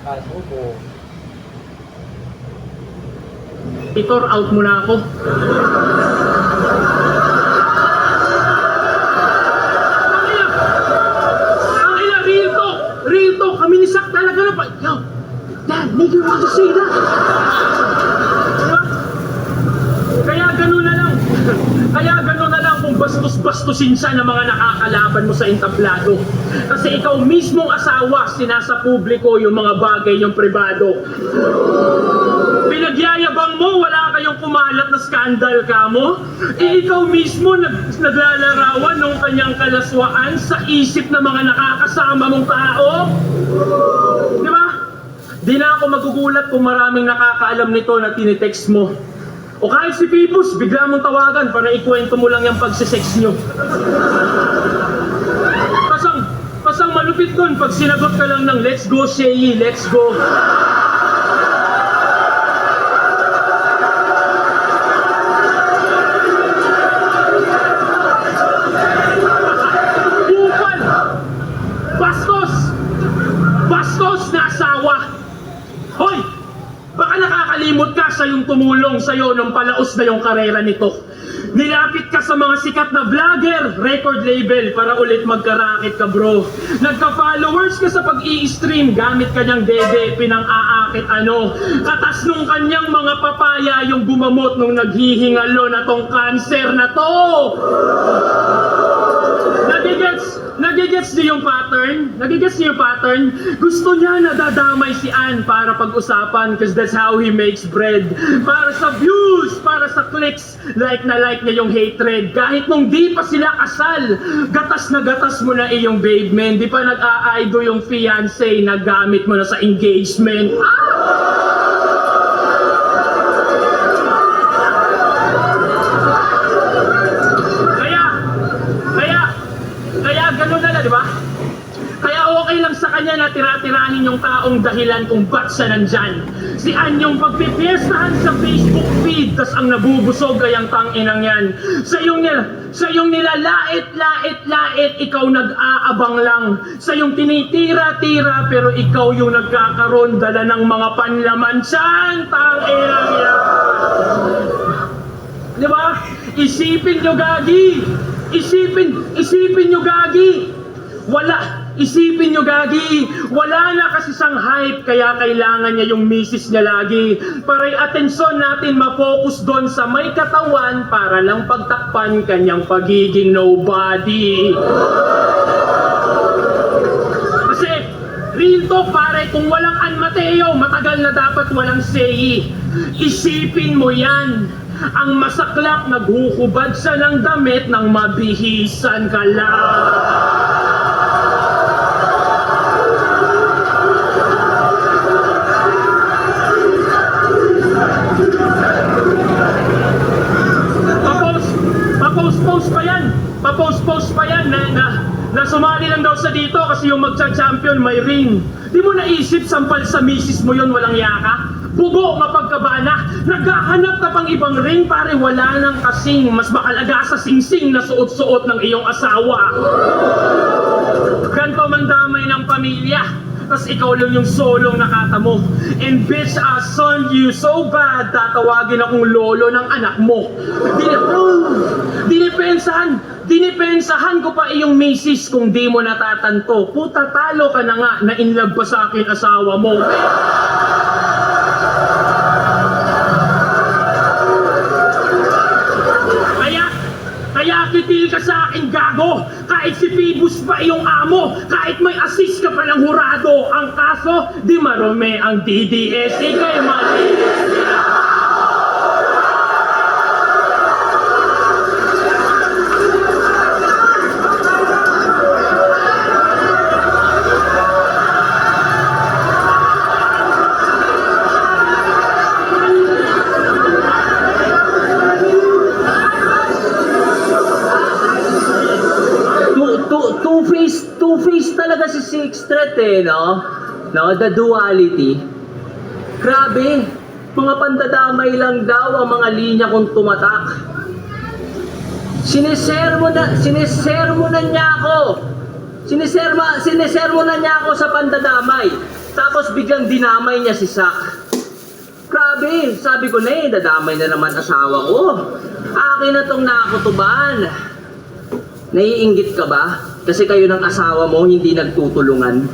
kaso mo. Titor, out mo na ako. Real talk, kami ni Sak talaga na pa. Yo, Dad, nigga want to say that. Diba? Kaya gano'n na lang. Kaya gano'n na lang kung bastos-bastusin siya ng mga nakakalaban mo sa entablado. Kasi ikaw mismong asawa, sinasa publiko yung mga bagay yung pribado. Pinagyayabang mo, wala kayong kumalat na skandal ka mo. Ikaw mismo naglalarawan ng kanyang kalaswaan sa isip ng mga nakakasama mong tao. Di ba? Di na ako magugulat kung maraming nakakaalam nito na tinitext mo. O kahit si Pibus, bigla mong tawagan para ikwento mo lang yung pagsisex nyo. Pasang malupit doon pag sinagot ka lang ng let's go, Shei, let's go. Bupal! Bastos na asawa! Hoy! Baka nakakalimot ka sa yung tumulong sa'yo nung palaos na yung karera nito. Nilapit ka sa mga sikat na vlogger, record label para ulit magkarakit ka bro. Nagka-followers ka sa pag-i-stream, gamit kanyang dede, pinang-aakit ano. Katas nung kanyang mga papaya yung gumamot nung naghihingalo na tong cancer na to. Nagigets niyo yung pattern? Nagigets niyo yung pattern? Gusto niya na dadamay si Ann para pag-usapan because that's how he makes bread. Para sa views, para sa clicks, like na like niya yung hatred. Kahit nung di pa sila kasal, gatas na gatas mo na iyong babe man. Di pa nag-a-aido yung fiancé, nagamit mo na sa engagement. Ganun na, di ba? Kaya okay lang sa kanya na tira-tirahin yung taong dahilan kung ba't siya nandyan. Si Ann yung pagpipiestahan sa Facebook feed, tas ang nabubusog ay ang tanginang yan. Sa yung nilalait-lait, ikaw nag-aabang lang. Sa yung tinitira-tira, pero ikaw yung nagkakaroon dala ng mga panlaman siyan, tanginang yan. Di ba? Isipin nyo, gagi! Isipin nyo, gagi! Isipin nyo, gagi! Wala na kasi siyang hype, kaya kailangan niya yung misis niya lagi. Para yung atensyon natin ma-focus doon sa may katawan para lang pagtakpan kanyang pagiging nobody. Kasi, real talk pare, kung walang Ann Mateo, matagal na dapat walang Sei. Isipin mo yan. Ang masaklap, naghuhubad siya ng damit nang mabihisan ka lang. Papost pa yan na sumali lang daw sa dito kasi yung magcha-champion may ring. Di mo naisip sampal sa misis mo yun, walang yaka? Bugo mapagkabana, naghahanap ka pang ibang ring pare, wala nang kasing mas makalaga sa singsing na suot-suot ng iyong asawa. Ganto man damay ng pamilya, tas ikaw lang yung solong nakatamo. And bitch, son, you so bad, tatawagin akong lolo ng anak mo. Dinipensahan ko pa iyong misis kung di mo natatanto. Puta, talo ka na nga na inlove pa sa akin asawa mo. Kaya kitil ka sa akin, gago. Kahit si Pibus pa iyong amo, kahit may assist ka pa ng hurado. Ang kaso, di marome ang DDS. Ika'y malinis nila. Two-face talaga si Sixth Threat no? The duality. Grabe, mga pandadamay lang daw ang mga linya kong tumatak. Sinisermonan niya ako sa pandadamay. Tapos biglang dinamay niya si Sak. Grabe, sabi ko na dadamay na naman asawa ko. Akin na tong nakutuban. Naiinggit ka ba? Kasi kayo ng asawa mo hindi nagtutulungan.